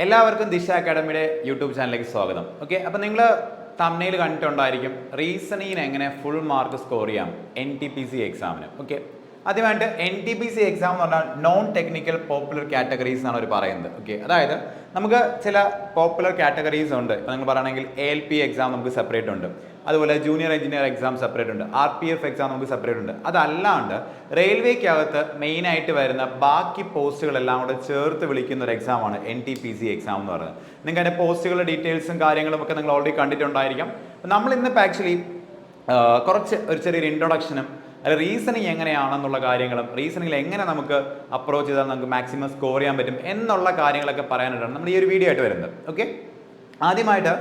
എല്ലാവർക്കും ദിശ അക്കാഡമിയുടെ യൂട്യൂബ് ചാനലിലേക്ക് സ്വാഗതം. ഓക്കെ, അപ്പോൾ നിങ്ങൾ തംബ്നെയിൽ കണ്ടിട്ടുണ്ടായിരിക്കും റീസണിങ്ങിന് എങ്ങനെ ഫുൾ മാർക്ക് സ്കോർ ചെയ്യാം NTPC എക്സാമിന്. ഓക്കെ, ആദ്യമായിട്ട് NTPC എക്സാം എന്ന് പറഞ്ഞാൽ നോൺ ടെക്നിക്കൽ പോപ്പുലർ കാറ്റഗറീസ് എന്നാണ് അവർ പറയുന്നത്. ഓക്കെ, അതായത് നമുക്ക് ചില പോപ്പുലർ കാറ്റഗറീസ് ഉണ്ട്. ഇപ്പോൾ നിങ്ങൾ പറയുകയാണെങ്കിൽ ALP എക്സാം നമുക്ക് സെപ്പറേറ്റ് ഉണ്ട്, അതുപോലെ ജൂനിയർ എഞ്ചിനീയർ എക്സാം സെപ്പറേറ്റ് ഉണ്ട്, RPF എക്സാം നമുക്ക് സെപ്പറേറ്റ് ഉണ്ട്. അതല്ലാണ്ട് റെയിൽവേക്കകത്ത് മെയിനായിട്ട് വരുന്ന ബാക്കി പോസ്റ്റുകളെല്ലാം കൂടെ ചേർത്ത് വിളിക്കുന്ന ഒരു എക്സാമാണ് NTPC എക്സാം എന്ന് പറയുന്നത്. നിങ്ങൾക്ക് അതിൻ്റെ പോസ്റ്റുകളുടെ ഡീറ്റെയിൽസും കാര്യങ്ങളും ഒക്കെ നിങ്ങൾ ഓൾറെഡി കണ്ടിട്ടുണ്ടായിരിക്കാം. നമ്മൾ ഇന്നിപ്പോൾ ആക്ച്വലി കുറച്ച് ഒരു ചെറിയൊരു ഇൻട്രൊഡക്ഷനും അല്ല റീസണിങ് എങ്ങനെയാണെന്നുള്ള കാര്യങ്ങളും റീസണിങ്ങിൽ എങ്ങനെ നമുക്ക് അപ്രോച്ച് ചെയ്താൽ നമുക്ക് മാക്സിമം സ്കോർ ചെയ്യാൻ പറ്റും എന്നുള്ള കാര്യങ്ങളൊക്കെ പറയാനായിട്ടാണ് നമ്മൾ ഈ ഒരു വീഡിയോ ആയിട്ട് വരുന്നത്. ഓക്കെ, ആദ്യമായിട്ട്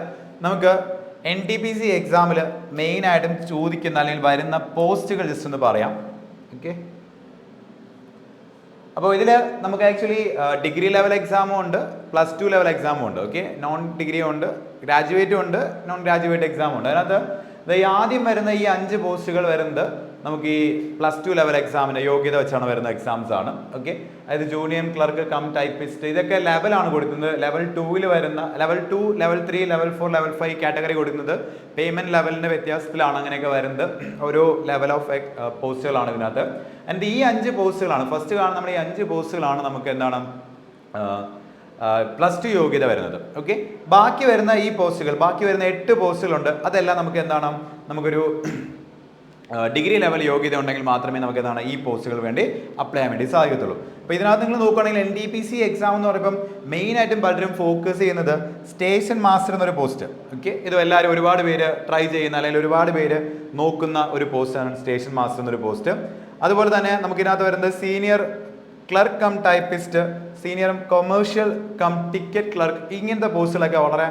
നമുക്ക് NTPC എക്സാമിൽ മെയിനായിട്ടും ചോദിക്കുന്ന അല്ലെങ്കിൽ വരുന്ന പോസ്റ്റുകൾ ജസ്റ്റ് ഒന്ന് പറയാം. ഓക്കെ, അപ്പോൾ ഇതിൽ നമുക്ക് ആക്ച്വലി ഡിഗ്രി ലെവൽ എക്സാമും ഉണ്ട്, +2 ലെവൽ എക്സാമും ഉണ്ട്. ഓക്കെ, നോൺ ഡിഗ്രിയും ഉണ്ട്, ഗ്രാജുവേറ്റും ഉണ്ട്, നോൺ ഗ്രാജുവേറ്റ് എക്സാമും ഉണ്ട്. അതിനകത്ത് ഈ ആദ്യം വരുന്ന ഈ 5 പോസ്റ്റുകൾ വരുന്നത് നമുക്ക് ഈ +2 ലെവൽ എക്സാമിന് യോഗ്യത വെച്ചാണ് വരുന്ന എക്സാംസ് ആണ്. ഓക്കെ, അതായത് ജൂനിയർ ക്ലർക്ക് കം ടൈപ്പിസ്റ്റ് ഇതൊക്കെ ലെവലാണ് കൊടുക്കുന്നത്. ലെവൽ 2 വരുന്ന level 2, level 3, level 4, level 5 category കൊടുക്കുന്നത് പേയ്മെന്റ് ലെവലിന്റെ വ്യത്യാസത്തിലാണ് അങ്ങനെയൊക്കെ വരുന്നത്. ഓരോ ലെവൽ ഓഫ് പോസ്റ്റുകളാണ് ഇതിനകത്ത്. ആൻഡ് ഈ 5 പോസ്റ്റുകളാണ് ഫസ്റ്റ് കാണുന്ന നമ്മുടെ ഈ 5 പോസ്റ്റുകളാണ് നമുക്ക് എന്താണ് +2 യോഗ്യത വരുന്നത്. ഓക്കെ, ബാക്കി വരുന്ന ഈ പോസ്റ്റുകൾ ബാക്കി വരുന്ന 8 പോസ്റ്റുകളുണ്ട്. അതെല്ലാം നമുക്ക് എന്താണ് നമുക്കൊരു ഡിഗ്രി ലെവൽ യോഗ്യത ഉണ്ടെങ്കിൽ മാത്രമേ നമുക്ക് എന്താണ് ഈ പോസ്റ്റുകൾ വേണ്ടി അപ്ലൈ ചെയ്യാൻ വേണ്ടി സാധിക്കത്തുള്ളൂ. അപ്പോൾ ഇതിനകത്ത് നിങ്ങൾ നോക്കുകയാണെങ്കിൽ NTPC എക്സാം എന്ന് പറയുമ്പം മെയിനായിട്ടും പലരും ഫോക്കസ് ചെയ്യുന്നത് സ്റ്റേഷൻ മാസ്റ്റർ എന്നൊരു പോസ്റ്റ്. ഓക്കെ, ഇത് എല്ലാവരും ഒരുപാട് പേര് ട്രൈ ചെയ്യുന്ന അല്ലെങ്കിൽ ഒരുപാട് പേര് നോക്കുന്ന ഒരു പോസ്റ്റാണ് സ്റ്റേഷൻ മാസ്റ്റർ എന്നൊരു പോസ്റ്റ്. അതുപോലെ തന്നെ നമുക്കിതിനകത്ത് വരുന്നത് senior clerk cum typist, senior commercial cum ticket clerk, ഇങ്ങനത്തെ പോസ്റ്റുകളൊക്കെ വളരെ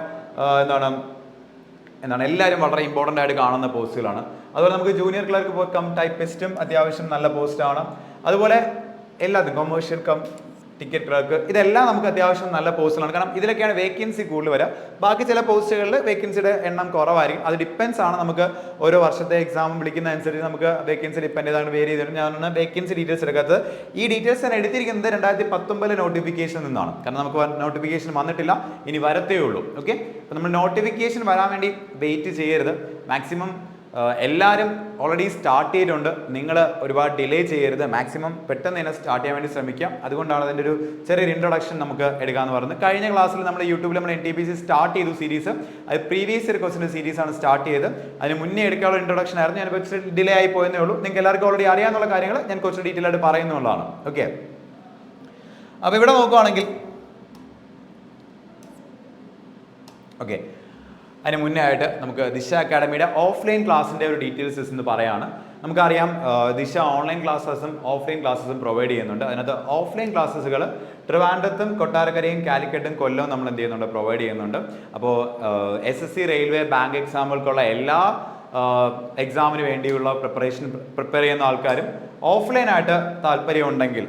എന്താണ് എല്ലാവരും വളരെ ഇമ്പോർട്ടൻ്റ് ആയിട്ട് കാണുന്ന പോസ്റ്റുകളാണ്. അതുപോലെ നമുക്ക് ജൂനിയർ ക്ലർക്ക് കം ടൈപ്പിസ്റ്റും അത്യാവശ്യം നല്ല പോസ്റ്റാണ്. അതുപോലെ എല്ലാതും കൊമേഴ്ഷ്യൽ കം ടിക്കറ്റ് ക്ലർക്ക് ഇതെല്ലാം നമുക്ക് അത്യാവശ്യം നല്ല പോസ്റ്റുകളാണ്. കാരണം ഇതിലൊക്കെയാണ് വേക്കൻസി കൂടുതൽ വരിക. ബാക്കി ചില പോസ്റ്റുകളിൽ വേക്കൻസിയുടെ എണ്ണം കുറവായിരിക്കും. അത് ഡിപ്പെൻസ് ആണ്, നമുക്ക് ഓരോ വർഷത്തെ എക്സാം വിളിക്കുന്ന അനുസരിച്ച് നമുക്ക് വേക്കൻസി ഡിപ്പെൻഡ് ചെയ്താണ് വേരി ചെയ്തിട്ടുണ്ട്. ഞാൻ വേക്കൻസി ഡീറ്റെയിൽസ് എടുക്കാത്തത്. ഈ ഡീറ്റെയിൽസ് ഞാൻ എടുത്തിരിക്കുന്നത് 2019 നോട്ടിഫിക്കേഷൻ നിന്നാണ്. കാരണം നമുക്ക് നോട്ടിഫിക്കേഷൻ വന്നിട്ടില്ല, ഇനി വരത്തേ ഉള്ളൂ. ഓക്കെ, അപ്പോൾ നമ്മൾ നോട്ടിഫിക്കേഷൻ വരാൻ വേണ്ടി വെയിറ്റ് ചെയ്യരുത്. മാക്സിമം എല്ലാവരും ഓൾറെഡി സ്റ്റാർട്ട് ചെയ്തിട്ടുണ്ട്. നിങ്ങൾ ഒരുപാട് ഡിലേ ചെയ്യരുത്. മാക്സിമം പെട്ടെന്ന് തന്നെ സ്റ്റാർട്ട് ചെയ്യാൻ വേണ്ടി ശ്രമിക്കാം. അതുകൊണ്ടാണ് അതിൻ്റെ ഒരു ചെറിയൊരു ഇൻട്രൊഡക്ഷൻ നമുക്ക് എടുക്കാമെന്ന് പറഞ്ഞത്. കഴിഞ്ഞ ക്ലാസ്സിൽ നമ്മൾ യൂട്യൂബിൽ നമ്മൾ NTPC സ്റ്റാർട്ട് ചെയ്തു സീരീസ്. അത് പ്രീവിയസ് ഇയർ ക്വസ്റ്റിൻ്റെ സീരീസാണ് സ്റ്റാർട്ട് ചെയ്ത്. അതിന് മുന്നേ എടുക്കാനുള്ള ഇൻട്രൊഡക്ഷൻ ആയിരുന്നു. ഞാൻ കുറച്ച് ഡിലേ ആയി പോയെന്നേ ഉള്ളൂ. നിങ്ങൾക്ക് എല്ലാവർക്കും ഓൾറെഡി അറിയാവുന്ന കാര്യങ്ങൾ ഞാൻ കുറച്ച് ഡീറ്റെയിൽ ആയിട്ട് പറയുന്നുള്ളതാണ്. ഓക്കെ, അപ്പോൾ ഇവിടെ നോക്കുകയാണെങ്കിൽ ഓക്കെ അതിന് മുന്നേ ആയിട്ട് നമുക്ക് ദിശ അക്കാഡമിയുടെ ഓഫ്ലൈൻ ക്ലാസ്സിൻ്റെ ഒരു ഡീറ്റെയിൽസ് എന്ന് പറയാണ്. നമുക്കറിയാം ദിശ ഓൺലൈൻ ക്ലാസ്സസും ഓഫ്ലൈൻ ക്ലാസ്സസും പ്രൊവൈഡ് ചെയ്യുന്നുണ്ട്. അതിനകത്ത് ഓഫ്ലൈൻ ക്ലാസ്സുകൾ ട്രിവാൻഡ്രത്തും കൊട്ടാരക്കരയും കാലിക്കറ്റും കൊല്ലവും നമ്മൾ എന്ത് ചെയ്യുന്നുണ്ട് പ്രൊവൈഡ് ചെയ്യുന്നുണ്ട്. അപ്പോൾ SSC റെയിൽവേ ബാങ്ക് എക്സാമുകൾക്കുള്ള എല്ലാ എക്സാമിന് വേണ്ടിയുള്ള പ്രിപ്പയർ ചെയ്യുന്ന ആൾക്കാരും ഓഫ്ലൈനായിട്ട് താല്പര്യം ഉണ്ടെങ്കിൽ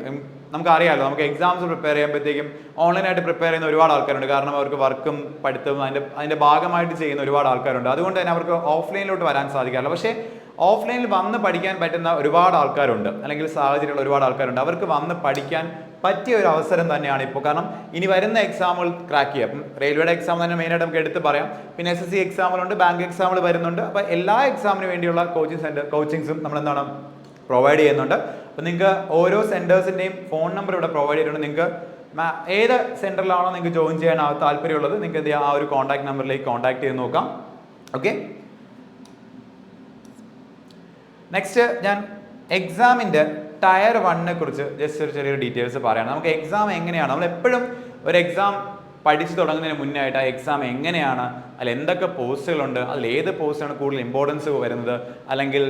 നമുക്കറിയാമല്ലോ, നമുക്ക് എക്സാംസ് പ്രിപ്പയർ ചെയ്യുമ്പോഴത്തേക്കും ഓൺലൈനായിട്ട് പ്രിപ്പയർ ചെയ്യുന്ന ഒരുപാട് ആൾക്കാരുണ്ട്. കാരണം അവർക്ക് വർക്കും പഠിത്തവും അതിൻ്റെ ഭാഗമായിട്ട് ചെയ്യുന്ന ഒരുപാട് ആൾക്കാരുണ്ട്. അതുകൊണ്ട് തന്നെ അവർക്ക് ഓഫ്ലൈനിലോട്ട് വരാൻ സാധിക്കാറില്ല. പക്ഷേ ഓഫ്ലൈനിൽ വന്ന് പഠിക്കാൻ പറ്റുന്ന ഒരുപാട് ആൾക്കാരുണ്ട്, അല്ലെങ്കിൽ സാഹചര്യമുള്ള ഒരുപാട് ആൾക്കാരുണ്ട്. അവർക്ക് വന്ന് പഠിക്കാൻ പറ്റിയ ഒരു അവസരം തന്നെയാണ് ഇപ്പോൾ. കാരണം ഇനി വരുന്ന എക്സാമുകൾ ക്രാക്ക് ചെയ്യാം. അപ്പം റെയിൽവേയുടെ എക്സാം തന്നെ മെയിനായിട്ട് നമുക്ക് എടുത്ത് പറയാം. പിന്നെ SSC എക്സാമുകളുണ്ട്, ബാങ്ക് എക്സാമുകൾ വരുന്നുണ്ട്. അപ്പോൾ എല്ലാ എക്സാമിന് വേണ്ടിയുള്ള കോച്ചിങ്സും നമ്മൾ എന്താണ് പ്രൊവൈഡ് ചെയ്യുന്നുണ്ട്. അപ്പോൾ നിങ്ങൾക്ക് ഓരോ സെൻറ്റേഴ്സിൻ്റെയും ഫോൺ നമ്പർ ഇവിടെ പ്രൊവൈഡ് ചെയ്തിട്ടുണ്ട്. നിങ്ങൾക്ക് ഏത് സെൻറ്ററിലാണോ നിങ്ങൾക്ക് ജോയിൻ ചെയ്യാൻ താല്പര്യമുള്ളത് നിങ്ങൾക്ക് എന്ത് ചെയ്യാം, ആ ഒരു കോൺടാക്ട് നമ്പറിലേക്ക് കോൺടാക്ട് ചെയ്ത് നോക്കാം. ഓക്കെ, നെക്സ്റ്റ് ഞാൻ എക്സാമിൻ്റെ ടയർ 1നെ കുറിച്ച് ജസ്റ്റ് ഒരു ചെറിയൊരു ഡീറ്റെയിൽസ് പറയണം. നമുക്ക് എക്സാം എങ്ങനെയാണ്, നമ്മൾ എപ്പോഴും ഒരു എക്സാം പഠിച്ചു തുടങ്ങുന്നതിന് മുന്നായിട്ട് ആ എക്സാം എങ്ങനെയാണ്, അതിൽ എന്തൊക്കെ പോസ്റ്റുകളുണ്ട്, അതിൽ ഏത് പോസ്റ്റാണ് കൂടുതൽ ഇമ്പോർട്ടൻസ് വരുന്നത്, അല്ലെങ്കിൽ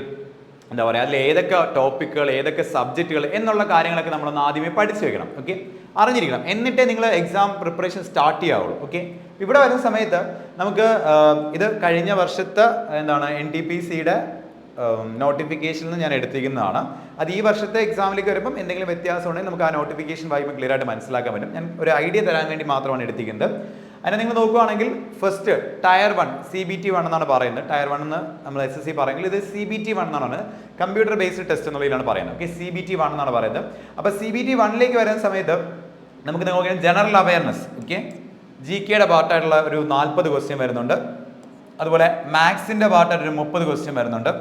എന്താ പറയുക അതിൽ ഏതൊക്കെ ടോപ്പിക്കുകൾ ഏതൊക്കെ സബ്ജക്റ്റുകൾ എന്നുള്ള കാര്യങ്ങളൊക്കെ നമ്മളൊന്ന് ആദ്യമേ പഠിച്ചു വെക്കണം. ഓക്കെ, അറിഞ്ഞിരിക്കണം. എന്നിട്ടേ നിങ്ങൾ എക്സാം പ്രിപ്പറേഷൻ സ്റ്റാർട്ട് ചെയ്യാവുള്ളൂ. ഓക്കെ, ഇവിടെ വരുന്ന സമയത്ത് നമുക്ക് ഇത് കഴിഞ്ഞ വർഷത്തെ NTPCയുടെ നോട്ടിഫിക്കേഷനിൽ നിന്ന് ഞാൻ എടുത്തിരിക്കുന്നതാണ്. അത് ഈ വർഷത്തെ എക്സാമിലേക്ക് വരുമ്പം എന്തെങ്കിലും വ്യത്യാസം ഉണ്ടെങ്കിൽ നമുക്ക് ആ നോട്ടിഫിക്കേഷൻ വായിക്കുമ്പോൾ ക്ലിയർ ആയിട്ട് മനസ്സിലാക്കാൻ പറ്റും. ഞാൻ ഒരു ഐഡിയ തരാൻ വേണ്ടി മാത്രമാണ് എടുത്തിരിക്കുന്നത്. അതിനെ നിങ്ങൾ നോക്കുകയാണെങ്കിൽ ഫസ്റ്റ് ടയർ 1 CBT 1 എന്നാണ് പറയുന്നത്. ടയർ 1 എന്ന് നമ്മൾ SSC പറയുമെങ്കിൽ ഇത് CBT 1 എന്നാണ്, കമ്പ്യൂട്ടർ ബേസ്ഡ് ടെസ്റ്റ് എന്നുള്ളതിലാണ് പറയുന്നത്. ഓക്കെ, CBT 1 എന്നാണ് പറയുന്നത്. അപ്പോൾ CBT 1ലേക്ക് വരുന്ന സമയത്ത് നമുക്ക് നോക്കിയാൽ ജനറൽ അവയർനെസ്. ഓക്കെ, ജി കെയുടെ പാർട്ടായിട്ടുള്ള ഒരു 40 ക്വസ്റ്റ്യൻ വരുന്നുണ്ട്. അതുപോലെ മാത്സിൻ്റെ പാർട്ടായിട്ട് ഒരു 30 ക്വസ്റ്റ്യൻ വരുന്നുണ്ട്.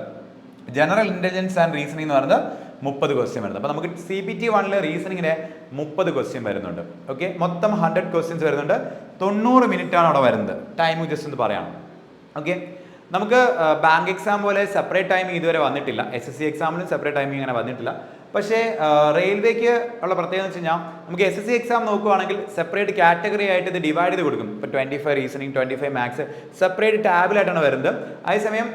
ജനറൽ ഇൻ്റലിജൻസ് ആൻഡ് റീസണിംഗ് എന്ന് പറയുന്നത് 30 ക്വസ്റ്റ്യൻ വരുന്നത്. അപ്പോൾ നമുക്ക് CBT 1 റീസണിങ്ങിന് 30 ക്വസ്റ്റ്യൻ വരുന്നുണ്ട്. ഓക്കെ, മൊത്തം 100 ക്വസ്റ്റ്യൻസ് വരുന്നുണ്ട്. 90 മിനിറ്റ് ആണ് അവിടെ വരുന്നത്. ടൈം ജസ്റ്റ് എന്ന് പറയണം. ഓക്കെ, നമുക്ക് ബാങ്ക് എക്സാം പോലെ സെപ്പറേറ്റ് ടൈമിംഗ് ഇതുവരെ വന്നിട്ടില്ല. SSC എക്സാമിനും സെപ്പറേറ്റ് ടൈമിംഗ് അങ്ങനെ വന്നിട്ടില്ല. പക്ഷേ റെയിൽവേക്ക് ഉള്ള പ്രത്യേകത എന്ന് വെച്ച് കഴിഞ്ഞാൽ നമുക്ക് SSC എക്സാം നോക്കുകയാണെങ്കിൽ സെപ്പറേറ്റ് കാറ്റഗറി ആയിട്ട് ഇത് ഡിവൈഡ് ചെയ്ത് കൊടുക്കും. ഇപ്പോൾ 25 റീസണിങ്, 25 മാത്സ് സെപ്പറേറ്റ് ടാബിലായിട്ടാണ് വരുന്നത്. അതേസമയം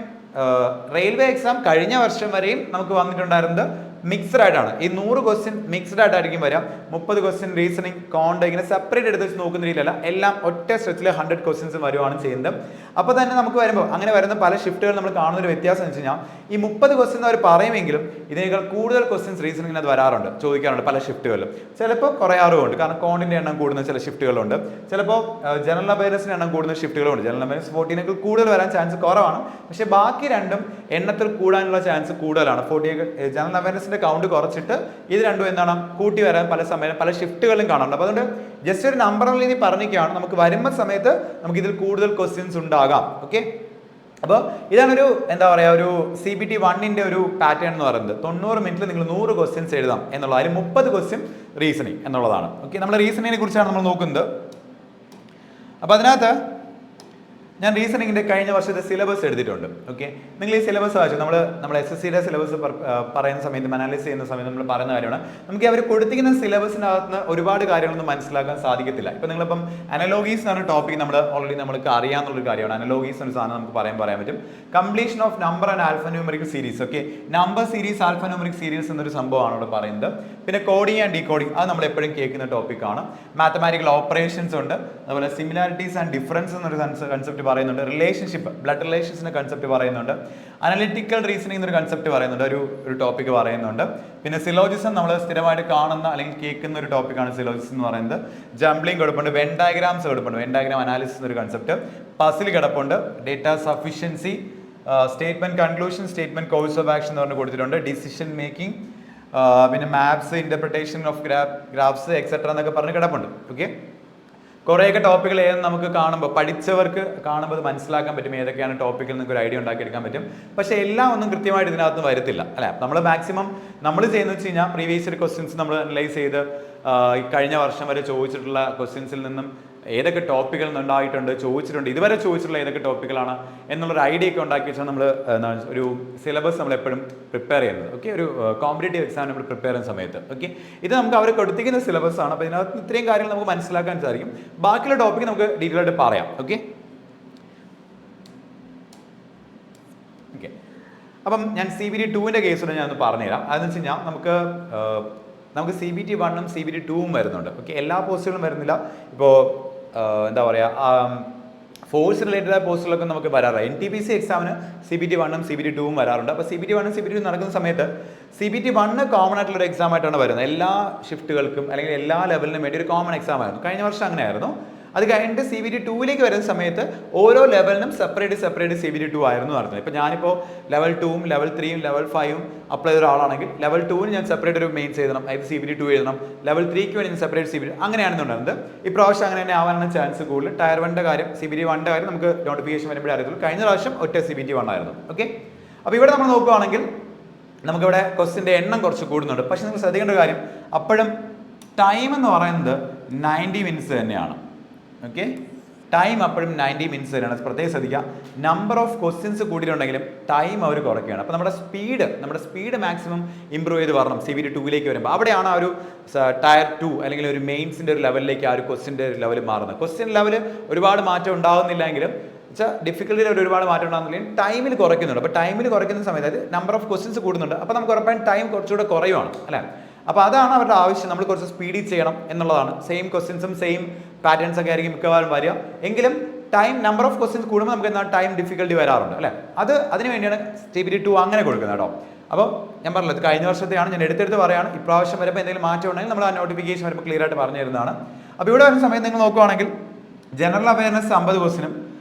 റെയിൽവേ എക്സാം കഴിഞ്ഞ വർഷം വരെയും നമുക്ക് വന്നിട്ടുണ്ടായിരുന്നത് മിക്സ്ഡ് ആയിട്ടാണ്. ഈ 100 ക്വസ്റ്റ്യൻ മിക്സ്ഡ് ആയിട്ടായിരിക്കും വരാം. 30 ക്വസ്റ്റ്യൻ റീസണിങ്, കോണ്ട് ഇങ്ങനെ സെപ്പറേറ്റ് എടുത്ത് വെച്ച് നോക്കുന്ന രീതിയിലല്ല, എല്ലാം ഒറ്റ സ്ട്രെച്ചിൽ 100 ക്വസ്റ്റ്യൻസ് വരുവാണ് ചെയ്യുന്നത്. അപ്പോൾ തന്നെ നമുക്ക് വരുമ്പോൾ അങ്ങനെ വരുന്ന പല ഷിഫ്റ്റുകൾ നമ്മൾ കാണുന്ന ഒരു വ്യത്യാസം എന്ന് വെച്ച് കഴിഞ്ഞാൽ ഈ 30 ക്വസ്റ്റ്യൻ അവർ പറയുമെങ്കിലും ഇതിനേക്കാൾ കൂടുതൽ ക്വസ്റ്റ്യൻസ് റീസണിങ്ങിന് അത് വരാറുണ്ട്, ചോദിക്കാറുണ്ട് പല ഷിഫ്റ്റുകളിലും. ചിലപ്പോൾ കുറയാറുമുണ്ട്, കാരണം കോണ്ടിൻ്റെ എണ്ണം കൂടുന്ന ചില ഷിഫ്റ്റുകളുണ്ട്. ചിലപ്പോൾ ജനറൽ അവയർനെസിൻ്റെ എണ്ണം കൂടുന്ന ഷിഫ്റ്റുകളുണ്ട്. ജനറൽ അവയർനെസ് 14 കൂടുതൽ വരാൻ ചാൻസ് കുറവാണ്. പക്ഷേ ബാക്കി രണ്ടും എണ്ണത്തിൽ കൂടാനുള്ള ചാൻസ് കൂടുതലാണ്. 40 ജനറൽ അവയർനെസിൻ്റെ കൗണ്ട് കുറച്ചിട്ട് ഇത് രണ്ടും എന്താണ് കൂട്ടി വരാൻ പല സമയം പല ഷിഫ്റ്റുകളിലും കാണാറുണ്ട്. അപ്പോൾ അതുകൊണ്ട് ജസ്റ്റ് ഒരു നമ്പറിൽ ഇനി പറഞ്ഞിരിക്കുകയാണ്, നമുക്ക് വരുന്ന സമയത്ത് നമുക്ക് ഇതിൽ കൂടുതൽ ക്വസ്റ്റ്യൻസ് ഉണ്ടാകാം. ഓക്കെ, അപ്പോൾ ഇതാണൊരു എന്താ പറയുക ഒരു CBT 1 ഒരു പാറ്റേൺ എന്ന് പറയുന്നത്. 90 മിനിറ്റിൽ നിങ്ങൾ 100 ക്വസ്റ്റ്യൻസ് എഴുതാം എന്നുള്ളത്. അതിൽ 30 ക്വസ്റ്റ്യൻ റീസണിങ് എന്നുള്ളതാണ്. ഓക്കെ, നമ്മൾ റീസണിങ്ങിനെ കുറിച്ചാണ് നമ്മൾ നോക്കുന്നത്. അപ്പോൾ അതിനകത്ത് ഞാൻ റീസണിങ്ങിൻ്റെ കഴിഞ്ഞ വർഷത്തെ സിലബസ് എടുത്തിട്ടുണ്ട്. ഓക്കെ, നിങ്ങൾ ഈ സിലബസ് വായിച്ചു. നമ്മൾ SSCയുടെ സിലബസ് പറയുന്ന സമയത്ത്, അനാലിസ് ചെയ്യുന്ന സമയത്ത് നമ്മൾ പറയുന്ന കാര്യമാണ്, നമുക്ക് അവർ കൊടുത്തിരിക്കുന്ന സിലബസിനകത്ത് ഒരുപാട് കാര്യങ്ങളൊന്നും മനസ്സിലാക്കാൻ സാധിക്കത്തില്ല. ഇപ്പം നിങ്ങളിപ്പം അനലോഗീസ് എന്ന് പറഞ്ഞ ടോപ്പിക് ഓൾറെഡി നമ്മൾക്ക് അറിയാവുന്നൊരു കാര്യമാണ്. അനലോഗീസ് എന്ന സാധനം നമുക്ക് പറയാൻ പറ്റും. Completion of number and alphanumeric series. Okay, number series, alphanumeric series എന്നൊരു സംഭവമാണ് ഇവിടെ പറയുന്നത്. പിന്നെ കോഡിങ് ആൻഡ് ഡീകോഡിങ്, അത് നമ്മൾ എപ്പോഴും കേൾക്കുന്ന ടോപ്പിക്കാണ്. മാത്തമാറ്റിക്കൽ ഓപ്പറേഷൻസ് ഉണ്ട്. അതുപോലെ സിമിലാരിറ്റീസ് ആൻഡ് ഡിഫറൻസ് എന്നൊരു കൺസെപ്റ്റ് പറയുന്നുണ്ട്. റിലേഷൻഷിപ്പ്, ബ്ലഡ് റിലേഷൻസിന്റെ കൺസെപ്റ്റ് പറയുന്നുണ്ട്. അനലിറ്റിക്കൽ റീസണിംഗ് എന്നൊരു കൺസെപ്റ്റ് പറയുന്നുണ്ട്, ഒരു ടോപ്പിക് പറയുന്നുണ്ട്. പിന്നെ സിലോജിസം നമ്മൾ സ്ഥിരമായിട്ട് കാണുന്ന അല്ലെങ്കിൽ കേൾക്കുന്ന ഒരു ടോപ്പിക്കാണ് സിലോജിസം എന്ന് പറയുന്നത്. ജംബ്ലിംഗ് കിടപ്പുണ്ട്, വെൻ ഡയഗ്രാംസ് കിടപ്പുണ്ട്, വെൻ ഡയഗ്രാം അനാലിസിസ് എന്നൊരു കൺസെപ്റ്റ്. പസിൽ കിടപ്പുണ്ട്, data sufficiency, statement conclusion, statement course of action എന്ന് പറഞ്ഞ് കൊടുത്തിട്ടുണ്ട്. ഡിസിഷൻ മേക്കിംഗ്, പിന്നെ maps, interpretation of graphs etcetera എന്നൊക്കെ പറഞ്ഞ് കിടപ്പുണ്ട്. ഓക്കെ, കുറേയൊക്കെ ടോപ്പിക്കുകൾ ഏതെന്ന് നമുക്ക് കാണുമ്പോൾ പഠിച്ചവർക്ക് കാണുമ്പോൾ മനസ്സിലാക്കാൻ പറ്റും ഏതൊക്കെയാണ് ടോപ്പിക്കിൽ നിങ്ങൾക്ക് ഒരു ഐഡിയ ഉണ്ടാക്കിയെടുക്കാൻ പറ്റും. പക്ഷേ എല്ലാം ഒന്നും കൃത്യമായിട്ട് ഇതിനകത്ത് വരത്തില്ല അല്ലേ. നമ്മൾ മാക്സിമം നമ്മൾ ചെയ്യുന്നത് വെച്ച് കഴിഞ്ഞാൽ പ്രീവിയസ് ഇയർ ക്വസ്റ്റ്യൻസ് നമ്മൾ അനലൈസ് ചെയ്ത് കഴിഞ്ഞ വർഷം വരെ ചോദിച്ചിട്ടുള്ള ക്വസ്റ്റ്യൻസിൽ നിന്നും ഏതൊക്കെ ടോപ്പിക്കുകൾ ഉണ്ടായിട്ടുണ്ട്, ചോദിച്ചിട്ടുണ്ട്, ഇതുവരെ ചോദിച്ചിട്ടുള്ള ഏതൊക്കെ ടോപ്പിക്കുകളാണ് എന്നുള്ളൊരു ഐഡിയ ഒക്കെ ഉണ്ടാക്കി വെച്ചാൽ നമ്മൾ ഒരു സിലബസ് നമ്മൾ എപ്പോഴും പ്രിപ്പയർ ചെയ്യുന്നത്. ഓക്കെ, ഒരു കോമ്പറ്റേറ്റീവ് എക്സാം നമ്മൾ പ്രിപ്പയർ ചെയ്യുന്ന സമയത്ത്. ഓക്കെ, ഇത് നമുക്ക് അവർ കൊടുത്തിരിക്കുന്ന സിലബസ് ആണ്. അപ്പോൾ ഇതിനകത്ത് ഇത്രയും കാര്യങ്ങൾ നമുക്ക് മനസ്സിലാക്കാൻ സാധിക്കും. ബാക്കിയുള്ള ടോപ്പിക്ക് നമുക്ക് ഡീറ്റെയിൽ ആയിട്ട് പറയാം. ഓക്കെ, അപ്പം ഞാൻ CBT 2 കേസിൽ ഞാൻ ഒന്ന് പറഞ്ഞുതരാം. അതെന്ന് വെച്ച് കഴിഞ്ഞാൽ നമുക്ക് CBT 1 CBT 2 വരുന്നുണ്ട്. ഓക്കെ, എല്ലാ പോസ്റ്റുകളും വരുന്നില്ല. ഇപ്പോൾ എന്താ പറയുക, ഫോഴ്സ് റിലേറ്റഡ് ആയ പോസ്റ്റുകളൊക്കെ നമുക്ക് വരാറുണ്ട്. NTPC എക്സാമിന് CBT 1 CBT 2 വരാറുണ്ട്. അപ്പോൾ CBT 1 CBT 2 നടക്കുന്ന സമയത്ത് CBT 1 കോമൺ ആയിട്ടുള്ളൊരു എക്സാം ആയിട്ടാണ് വരുന്നത്. എല്ലാ ഷിഫ്റ്റുകൾക്കും അല്ലെങ്കിൽ എല്ലാ ലെവലിനും വേണ്ടി ഒരു കോമൺ എക്സാം ആയിരുന്നു. കഴിഞ്ഞ വർഷം അങ്ങനെയായിരുന്നു. അത് കഴിഞ്ഞിട്ട് CBT 2 വരുന്ന സമയത്ത് ഓരോ ലെവലിനും സെപ്പറേറ്റ് CBT 2 ആയിരുന്നു നടത്തുന്നത്. ഇപ്പോൾ ഞാനിപ്പോൾ ലെവൽ 2ഉം ലെവൽ 3ഉം ലെവൽ 5ഉം അപ്ലൈ ചെയ്ത ഒരാളാണെങ്കിൽ ലെവൽ 2ന് ഞാൻ സെപ്പറേറ്റ് ഒരു മെയിൻസ് എഴുതണം, അതായത് CBT 2 എഴുതണം. ലെവൽ 3ക്ക് വേണ്ടി ഞാൻ സെപ്പറേറ്റ് CBT, അങ്ങനെയാണെന്നുണ്ടായിരുന്നത്. ഇപ്രാവശ്യം അങ്ങനെ തന്നെ ആവാനാണ് ചാൻസ് കൂടുതൽ. ടയർ 1ൻ്റെ കാര്യം, CBT 1ൻ്റെ കാര്യം നമുക്ക് നോട്ടിഫിക്കേഷൻ വരുമ്പോഴേ അറിയത്തുള്ളൂ. കഴിഞ്ഞ പ്രാവശ്യം ഒറ്റ CBT 1 ആയിരുന്നു. ഓക്കെ, അപ്പോൾ ഇവിടെ നമ്മൾ നോക്കുകയാണെങ്കിൽ നമുക്കിവിടെ ക്വസ്റ്റിൻ്റെ എണ്ണം കുറച്ച് കൂടുന്നുണ്ട്. പക്ഷേ നിങ്ങൾ ശ്രദ്ധിക്കേണ്ട ഒരു കാര്യം, അപ്പോഴും ടൈം എന്ന് പറയുന്നത് 90 മിനിറ്റ്സ് തന്നെയാണ്. ഓക്കെ, ടൈം അപ്പോഴും 90 മിനിറ്റ്സ് തന്നെയാണ്. പ്രത്യേകം ശ്രദ്ധിക്കുക, നമ്പർ ഓഫ് ക്വസ്റ്റ്യൻസ് കൂടിയിട്ടുണ്ടെങ്കിലും ടൈം അവർ കുറയ്ക്കുകയാണ്. അപ്പോൾ നമ്മുടെ സ്പീഡ് മാക്സിമം ഇമ്പ്രൂവ് ചെയ്ത് വരണം CBT 2 വരുമ്പോൾ. അവിടെയാണ് ആ ഒരു ടയർ 2 അല്ലെങ്കിൽ ഒരു മെയിൻസിൻ്റെ ഒരു ലെവലിലേക്ക് ആ ഒരു ക്വസ്റ്റിൻ്റെ ലെവൽ മാറുന്നത്. ക്വസ്റ്റ്യൻ ലെവൽ ഒരുപാട് മാറ്റം ഉണ്ടാകുന്നില്ലെങ്കിലും ഡിഫിക്കൽട്ടിയിൽ ഒരുപാട് മാറ്റം ഉണ്ടാകുന്നില്ലെങ്കിൽ ടൈമിൽ കുറയ്ക്കുന്നുണ്ട്. അപ്പോൾ ടൈമിൽ കുറയ്ക്കുന്ന സമയത്ത് അതായത് നമ്പർ ഓഫ് ക്വസ്റ്റ്യൻസ് കൂടുന്നുണ്ട്. അപ്പോൾ നമുക്ക് ഉറപ്പായും ടൈം കുറച്ചുകൂടെ കുറയുവാണ് അല്ലേ. അപ്പോൾ അതാണ് അവരുടെ ആവശ്യം, നമ്മൾ കുറച്ച് സ്പീഡിൽ ചെയ്യണം എന്നുള്ളതാണ്. സെയിം ക്വസ്റ്റ്യൻസും സെയിം പാറ്റേൺസ് ഒക്കെ ആയിരിക്കും മിക്കവാറും വരിക. എങ്കിലും ടൈം നമ്പർ ഓഫ് ക്വസ്റ്റ്യൻസ് കൂടുമ്പോൾ നമുക്ക് എന്നാൽ ടൈം ഡിഫിക്കൽട്ടി വരാറുണ്ട് അല്ലേ. അതിന് വേണ്ടിയാണ് CBT 2 അങ്ങനെ കൊടുക്കുന്നത് കേട്ടോ. അപ്പോൾ ഞാൻ പറഞ്ഞത് കഴിഞ്ഞ വർഷത്തെയാണ്, ഞാൻ എടുത്തെടുത്ത് പറയുകയാണ്. ഇപ്രാവശ്യം വരുമ്പോൾ എന്തെങ്കിലും മാറ്റം ഉണ്ടെങ്കിൽ നമ്മൾ ആ നോട്ടിഫിക്കേഷൻ വരുമ്പോൾ ക്ലിയർ ആയിട്ട് പറഞ്ഞു തരുന്നതാണ്. അപ്പോൾ ഇവിടെ വരുന്ന സമയത്ത് നിങ്ങൾ നോക്കുകയാണെങ്കിൽ ജനറൽ അവയർനെസ് 50 ക്വസ്റ്റിനും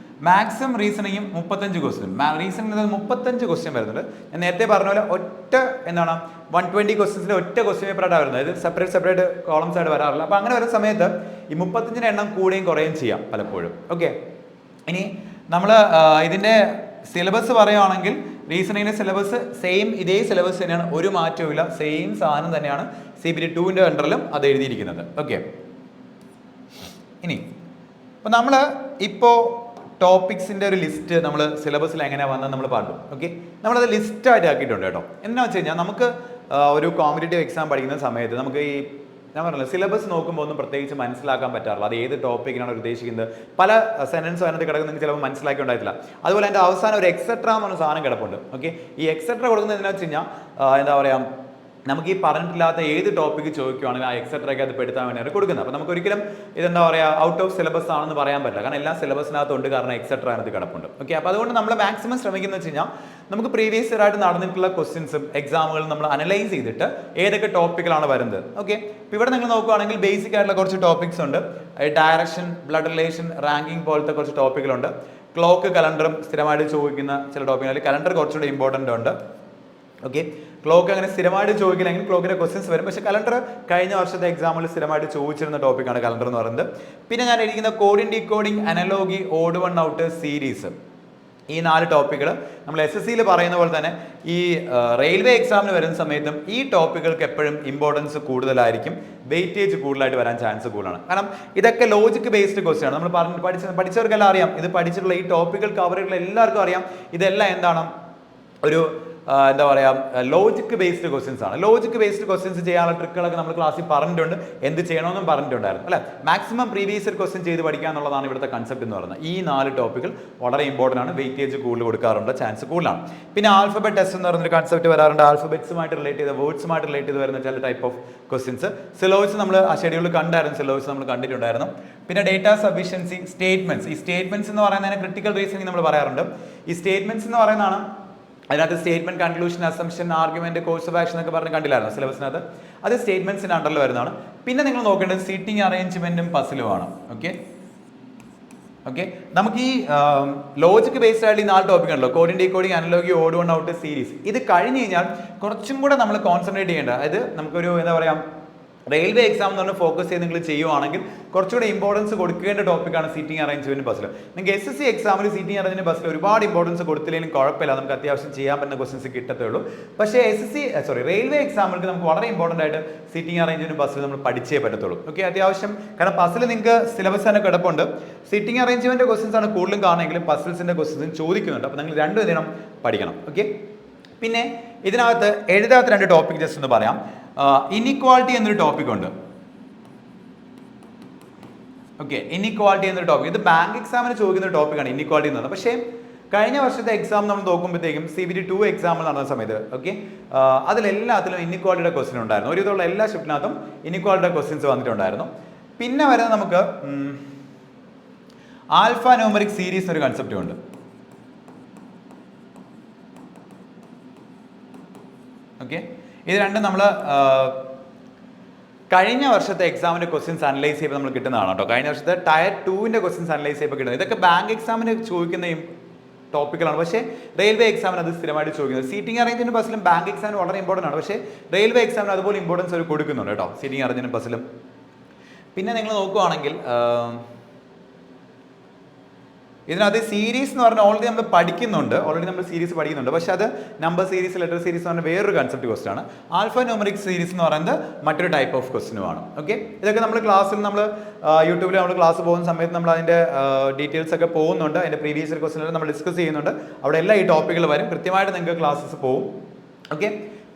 മാക്സിമം റീസണിങ്ങും 35 ക്വസ്റ്റ്യൻ. റീസണിങ് 35 ക്വസ്റ്റ്യൻ വരുന്നുണ്ട്. ഞാൻ നേരത്തെ പറഞ്ഞ പോലെ ഒറ്റ 120 ക്വസ്റ്റ്യൻസിൽ ഒറ്റ ക്വസ്റ്റ്യൻ പേപ്പറായിട്ടാണ് വരുന്നത്. ഇത് സെപ്പറേറ്റ് കോളംസ് ആയിട്ട് വരാറില്ല. അപ്പോൾ അങ്ങനെ വരുന്ന സമയത്ത് ഈ 35 എണ്ണം കൂടുകയും കുറയുകയും ചെയ്യാം പലപ്പോഴും. ഓക്കെ, ഇനി നമ്മൾ ഇതിൻ്റെ സിലബസ് പറയുകയാണെങ്കിൽ റീസണിങ്ങിൻ്റെ സിലബസ് സെയിം, ഇതേ സിലബസ് തന്നെയാണ്, ഒരു മാറ്റവും ഇല്ല, സെയിം സാധനം തന്നെയാണ് CBT 2ൻ്റെ അണ്ടറിലും അത് എഴുതിയിരിക്കുന്നത്. ഓക്കെ, ഇനി അപ്പോൾ നമ്മൾ ഇപ്പോൾ ടോപ്പിക്സിൻ്റെ ഒരു ലിസ്റ്റ് നമ്മൾ സിലബസിൽ എങ്ങനെയാണ് വന്നത് നമ്മൾ പറഞ്ഞു. ഓക്കെ, നമ്മളത് ലിസ്റ്റായിട്ട് ആക്കിയിട്ടുണ്ട് കേട്ടോ. എന്താണെന്ന് വെച്ച് കഴിഞ്ഞാൽ നമുക്ക് ഒരു കോമ്പറ്റേറ്റീവ് എക്സാം പഠിക്കുന്ന സമയത്ത് നമുക്ക് ഈ ഞാൻ പറഞ്ഞില്ല സിലബസ് നോക്കുമ്പോൾ ഒന്നും പ്രത്യേകിച്ച് മനസ്സിലാക്കാൻ പറ്റാറില്ല, അത് ഏത് ടോപ്പിക്കിനാണ് ഉദ്ദേശിക്കുന്നത്. പല സെൻറ്റൻസ് അതിനകത്ത് കിടക്കുന്ന നിങ്ങൾക്ക് ചിലപ്പോൾ മനസ്സിലാക്കി ഉണ്ടായിട്ടില്ല. അതുപോലെ എൻ്റെ അവസാനം ഒരു എക്സെട്ര എന്ന് പറഞ്ഞ സാധനം കിടപ്പുണ്ട്. ഓക്കെ, ഈ എക്സെട്ര കൊടുക്കുന്നത് എന്താണെന്ന് വെച്ച് കഴിഞ്ഞാൽ എന്താ പറയുക, നമുക്ക് ഈ പറഞ്ഞിട്ടില്ലാത്ത ഏത് ടോപ്പിക്ക് ചോദിക്കുകയാണെങ്കിൽ ആ എക്സെട്രയ്ക്ക് അത് പെടുത്താൻ വേണ്ടിയാണ് കൊടുക്കുന്നത്. അപ്പോൾ നമുക്ക് ഒരിക്കലും ഇതെന്താ പറയുക ഔട്ട് ഓഫ് സിലബസ് ആണെന്ന് പറയാൻ പറ്റില്ല, കാരണം എല്ലാ സിലബസിനകത്തുണ്ട്, കാരണം എക്സെട്ര അതിനകത്ത് കിടപ്പുണ്ട്. ഓക്കെ, അപ്പോൾ അതുകൊണ്ട് നമ്മൾ മാക്സിമം ശ്രമിക്കുന്നത് വെച്ച് കഴിഞ്ഞാൽ നമുക്ക് പ്രീവിയസ് ഇയർ ആയിട്ട് നടന്നിട്ടുള്ള ക്വസ്റ്റ്യൻസും എക്സാമുകളും നമ്മൾ അനലൈസ് ചെയ്തിട്ട് ഏതൊക്കെ ടോപ്പിക്കുകളാണ് വരുന്നത്. ഓക്കെ, ഇപ്പോൾ ഇവിടെ നിങ്ങൾ നോക്കുകയാണെങ്കിൽ ബേസിക് ആയിട്ടുള്ള കുറച്ച് ടോപ്പിക്സ് ഉണ്ട്. ഡയറക്ഷൻ, ബ്ലഡ് റിലേഷൻ, റാങ്കിങ് പോലത്തെ കുറച്ച് ടോപ്പിക്കുകളുണ്ട്. ക്ലോക്ക്, കലണ്ടറും സ്ഥിരമായിട്ട് ചോദിക്കുന്ന ചില ടോപ്പിക്കുകൾ. കലണ്ടർ കുറച്ചുകൂടി ഇമ്പോർട്ടൻ്റ് ഉണ്ട്. ഓക്കെ, ക്ലോക്ക് അങ്ങനെ സ്ഥിരമായിട്ട് ചോദിക്കില്ലെങ്കിൽ ക്ലോക്കിൻ്റെ ക്വസ്റ്റ്യൻസ് വരും, പക്ഷേ കലണ്ടർ കഴിഞ്ഞ വർഷത്തെ എക്സാമിൽ സ്ഥിരമായിട്ട് ചോദിച്ചിരുന്ന ടോപ്പിക്കാണ് കലണ്ടർ എന്ന് പറയുന്നത്. പിന്നെ ഞാൻ എഴുതിക്കുന്ന coding, decoding, analogy, odd one out, series, ഈ 4 ടോപ്പിക്കുകൾ നമ്മൾ SSCയിൽ പറയുന്ന പോലെ തന്നെ ഈ റെയിൽവേ എക്സാമിന് വരുന്ന സമയത്തും ഈ ടോപ്പിക്കുകൾക്ക് എപ്പോഴും ഇമ്പോർട്ടൻസ് കൂടുതലായിരിക്കും, വെയിറ്റേജ് കൂടുതലായിട്ട് വരാൻ ചാൻസ് കൂടുതലാണ്. കാരണം ഇതൊക്കെ ലോജിക് ബേസ്ഡ് ക്വസ്റ്റ്യൻ ആണ്. നമ്മൾ പഠിച്ചവർക്കെല്ലാം അറിയാം, ഇത് പഠിച്ചിട്ടുള്ള ഈ ടോപ്പിക്കൽ കവർ ചെയ്യുന്ന എല്ലാവർക്കും അറിയാം, ഇതെല്ലാം എന്താണ് ഒരു എന്താ പറയുക ലോജിക് ബേസ്ഡ് ക്വസ്റ്റ്യൻസ് ആണ്. ലോജിക് ബേസ്ഡ് ക്വസ്റ്റ്യൻസ് ചെയ്യാനുള്ള ട്രിക്കുകളൊക്കെ നമ്മൾ ക്ലാസ്സിൽ പറഞ്ഞിട്ടുണ്ട്, എന്ത് ചെയ്യണമെന്നും പറഞ്ഞിട്ടുണ്ടായിരുന്നു അല്ലേ. മാക്സിമം പ്രീവിയസ് ഇയർ ക്വസ്റ്റ്യൻ ചെയ്ത് പഠിക്കുക എന്നുള്ളതാണ് ഇവിടുത്തെ കൺസെപ്റ്റ് എന്ന് പറയുന്നത്. ഈ 4 ടോപ്പിക്കുകൾ വളരെ ഇമ്പോർട്ടൻ്റ് ആണ്, വെയിറ്റേജ് കൂടുതൽ കൊടുക്കാറുണ്ട്, ചാൻസ് കൂടുതലാണ്. പിന്നെ ആൽഫബറ്റ് ടെസ്റ്റ് എന്ന് പറയുന്നൊരു കൺസെപ്റ്റ് വരാറുണ്ട്. ആൽഫബറ്റ്സുമായിട്ട് റിലേറ്റ് ചെയ്ത വേർഡ്സുമായിട്ട് റിലേറ്റ് ചെയ്ത് വരുന്ന ചില ടൈപ്പ് ഓഫ് ക്വസ്റ്റ്യൻസ്. സിലോയ്സ് നമ്മൾ ആ ഷെഡ്യൂളിൽ കണ്ടായിരുന്നു, സിലോയ്സ് നമ്മൾ കണ്ടിട്ടുണ്ടായിരുന്നു. പിന്നെ ഡേറ്റ സഫിഷ്യൻസി, സ്റ്റേറ്റ്മെന്റ്സ്. ഈ സ്റ്റേറ്റ്മെന്റ്സ് എന്ന് പറയുന്നതിന് ക്രിട്ടിക്കൽ റീസണിങ് നമ്മൾ പറയാറുണ്ട്. ഈ സ്റ്റേറ്റ്മെന്റ്സ് എന്ന് പറയുന്നതാണ് അതിനകത്ത് statement, conclusion, assumption, argument, course of action എന്നൊക്കെ പറഞ്ഞ് കണ്ടില്ലായിരുന്നു സിലബസിനകത്ത്. അത് സ്റ്റേറ്റ്മെന്റ്സിന്റെ അണ്ടറിൽ വരുന്നതാണ്. പിന്നെ നിങ്ങൾ നോക്കേണ്ടത് സീറ്റിംഗ് അറേഞ്ച്മെന്റും പസിലുമാണ്. ഓക്കെ, നമുക്ക് ഈ ലോജിക് ബേസ്ഡ് ആയിട്ട് ഈ 4 ടോപ്പിക് ഉണ്ടല്ലോ, coding, decoding, analogy, odd one out, series. ഇത് കഴിഞ്ഞ് കഴിഞ്ഞാൽ കുറച്ചും കൂടെ നമ്മൾ കോൺസെൻട്രേറ്റ് ചെയ്യേണ്ടത്, അതായത് നമുക്കൊരു എന്താ പറയുക റെയിൽവേ എക്സാം എന്ന് പറഞ്ഞാൽ ഫോക്കസ് ചെയ്ത് നിങ്ങൾ ചെയ്യുവാണെങ്കിൽ കുറച്ചുകൂടി ഇമ്പോർട്ടൻസ് കൊടുക്കേണ്ട ടോപ്പിക്കാണ് സീറ്റിംഗ് അറേഞ്ച്മെന്റ് ബസ്സിൽ. നിങ്ങൾക്ക് SSC എക്സാമിൽ സീറ്റിംഗ് അറേഞ്ച്മെന്റ് ബസ്സിൽ ഒരുപാട് ഇമ്പോർട്ടൻസ് കൊടുത്തില്ലെങ്കിലും കുഴപ്പമില്ല, നമുക്ക് അത്യാവശ്യം ചെയ്യാൻ പറ്റുന്ന ക്വസ്റ്റൻസ് കിട്ടത്തേ ഉള്ളൂ. പക്ഷേ റെയിൽവേ എക്സാമിലേക്ക് നമുക്ക് വളരെ ഇമ്പോർട്ടൻ്റ് ആയിട്ട് സീറ്റിംഗ് അറേഞ്ച്മെന്റ് ബസ്സിൽ നമ്മൾ പഠിച്ചേ പറ്റത്തുള്ളൂ. ഓക്കെ, അത്യാവശ്യം കാരണം പസിൽ നിങ്ങൾക്ക് സിലബസ് തന്നെ കിടപ്പുണ്ട്. സീറ്റിംഗ് അറേഞ്ച്മെന്റ് ക്വസ്റ്റൻസ് ആണ് കൂടുതലും കാണുമെങ്കിലും പസിൽസിന്റെ ക്വസ്റ്റൻസ് ചോദിക്കുന്നുണ്ട്. അപ്പോൾ നിങ്ങൾ രണ്ടും ഇതിനും പഠിക്കണം. ഓക്കെ, പിന്നെ ഇതിനകത്ത് എഴുതാത്ത 2 ടോപ്പിക് ജസ്റ്റ് ഒന്ന് പറയാം. ഇനിക്വാളിറ്റി എന്നൊരു ടോപ്പിക് ഉണ്ട്. ഓക്കെ, ഇനിക്വാളിറ്റി എന്നൊരു ടോപ്പിക്, ഇത് ബാങ്ക് എക്സാമിന് ചോദിക്കുന്ന ഒരു ടോപ്പിക്കാണ് ഇനിക്വാളിറ്റി എന്ന് പറയുന്നത്. പക്ഷേ കഴിഞ്ഞ വർഷത്തെ എക്സാം നമ്മൾ നോക്കുമ്പോഴത്തേക്കും CBT 2 എക്സാമിൽ നടന്ന സമയത്ത് ഓക്കെ അതിലെല്ലാത്തിലും ഇനിക്വാളിറ്റിയുടെ ക്വസ്റ്റ്യൻ ഉണ്ടായിരുന്നു. ഒരു വിധമുള്ള എല്ലാ ഷിഫ്റ്റിനകത്തും ഇനിക്വാളിറ്റിയുടെ ക്വസ്റ്റ്യൻസ് വന്നിട്ടുണ്ടായിരുന്നു. പിന്നെ വരുന്നത് നമുക്ക് ആൽഫ ന്യൂമറിക് സീരീസ് എന്നൊരു കൺസെപ്റ്റും ഉണ്ട്. ഓക്കെ, ഇത് രണ്ടും നമ്മൾ കഴിഞ്ഞ വർഷത്തെ എക്സാമിൻ്റെ ക്വസ്റ്റ്യൻസ് അനലൈസ് ചെയ്യുമ്പോൾ നമ്മൾ കിട്ടുന്നതാണ് കേട്ടോ. കഴിഞ്ഞ വർഷത്തെ ടയർ 2ൻ്റെ ക്വസ്റ്റ്യൻസ് അനലൈസ് ചെയ്യുമ്പോൾ കിട്ടുന്നത് ഇതൊക്കെ ബാങ്ക് എക്സാമിന് ചോദിക്കുന്ന ടോപ്പിക്കുകളാണ്. പക്ഷേ റെയിൽവേ എക്സാമിന് അത് സ്ഥിരമായിട്ട് ചോദിക്കുന്നത്. സീറ്റിംഗ് അറേഞ്ച്മെന്റ് ബസ്സിലും ബാങ്ക് എക്സാമിന് വളരെ ഇമ്പോർട്ടൻ്റ് ആണ്. പക്ഷേ റെയിൽവേ എക്സാമിന് അതുപോലെ ഇമ്പോർട്ടൻസ് അവർ കൊടുക്കുന്നുണ്ട് കേട്ടോ, സീറ്റിംഗ് അറേഞ്ച്മെന്റ് ബസ്സിലും. പിന്നെ നിങ്ങൾ നോക്കുവാണെങ്കിൽ ഇതിനകത്ത് സീരീസ് എന്ന് പറഞ്ഞാൽ ഓൾറെഡി നമ്മൾ പഠിക്കുന്നുണ്ട്. പക്ഷേ അത് നമ്പർ സീരീസ്, ലെറ്റർ സീരീസ് എന്ന് പറഞ്ഞാൽ വേറൊരു കൺസെപ്റ്റ് ക്വസ്റ്റൻ ആണ്. ആൽഫ ന്യൂമറിക് സീരീസ് എന്ന് പറയുന്നത് മറ്റൊരു ടൈപ്പ് ഓഫ് ക്വസ്റ്റനുമാണ്. ഓക്കെ, ഇതൊക്കെ നമ്മൾ ക്ലാസ്സിൽ നമ്മൾ യൂട്യൂബിൽ നമ്മൾ ക്ലാസ് പോകുന്ന സമയത്ത് നമ്മൾ അതിൻ്റെ ഡീറ്റെയിൽസ് ഒക്കെ പോകുന്നുണ്ട്. അതിൻ്റെ പ്രീവിയസ് ഇയർ ക്വസ്റ്റനുകൾ നമ്മൾ ഡിസ്കസ് ചെയ്യുന്നുണ്ട്. അവിടെ എല്ലാം ഈ ടോപ്പിക്കുകൾ വരും, കൃത്യമായിട്ട് നിങ്ങൾക്ക് ക്ലാസ്സസ് പോകും. ഓക്കെ,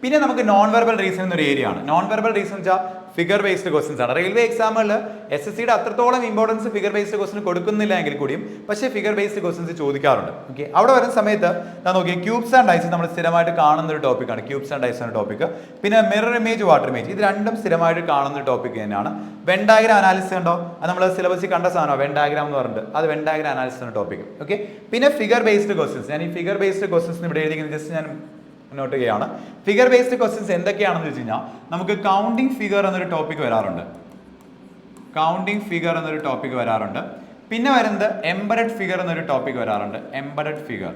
പിന്നെ നമുക്ക് നോൺ വെർബൽ റീസൺ എന്നൊരു ഏരിയ ആണ്. നോൺ വെർബൽ റീസൺ വെച്ചാൽ ഫിഗർ ബേസ്ഡ് ക്വസ്റ്റൻസ് ആണ്. റെയിൽവേ എക്സാമുകളിൽ SSCയുടെ അത്രത്തോളം ഇമ്പോർട്ടൻസ് ഫിഗർ ബേസ്ഡ് ക്വസ്റ്റൻ കൊടുക്കുന്നില്ല എങ്കിൽ കൂടിയും പക്ഷേ ഫിഗർ ബേസ്ഡ് ക്വസ്റ്റൻസ് ചോദിക്കാറുണ്ട്. ഓക്കെ, അവിടെ വരുന്ന സമയത്ത് ഞാൻ നോക്കിയാൽ ക്യൂബ്സ് ആൻഡ് ഡൈസ് നമ്മൾ സ്ഥിരമായിട്ട് കാണുന്ന ഒരു ടോപ്പിക്കാണ്. ക്യൂബ്സ് ആൻഡ് ഡൈസ് എന്ന ടോപ്പിക്ക്. പിന്നെ മിറർ ഇമേജ്, വാട്ടർ ഇമേജ്, ഇത് രണ്ടും സ്ഥിരമായിട്ട് കാണുന്ന ഒരു ടോപ്പിക്ക് തന്നെയാണ്. വെൻ ഡയഗ്രാം അനാലിസിസ് ഉണ്ടോ, അത് നമ്മൾ സിലബസിൽ കണ്ട സാധനമാണ് വെൻ ഡയഗ്രാം എന്ന് പറഞ്ഞിട്ട്, അത് വെൻ ഡയഗ്രാം അനാലിസിസ് എന്ന ടോപ്പിക്ക്. ഓക്കെ, പിന്നെ ഫിഗർ ബേസ്ഡ് ക്വസ്റ്റൻസ്, ഞാൻ ഈ ഫിഗർ ബേസ്ഡ് ക്വസ്റ്റൻസ് ഇവിടെ എഴുതിക്കുന്നത് ജസ്റ്റ് ഞാൻ നോട്ട് ചെയ്യുകയാണ്. ഫിഗർ ബേസ്ഡ് ക്വസ്റ്റൻസ് എന്തൊക്കെയാണെന്ന് വെച്ച് കഴിഞ്ഞാൽ നമുക്ക് കൗണ്ടിങ് ഫിഗർ എന്നൊരു ടോപ്പിക് വരാറുണ്ട്. പിന്നെ വരുന്നത് എംബഡഡ് ഫിഗർ എന്നൊരു ടോപ്പിക് വരാറുണ്ട്. Embedded figure.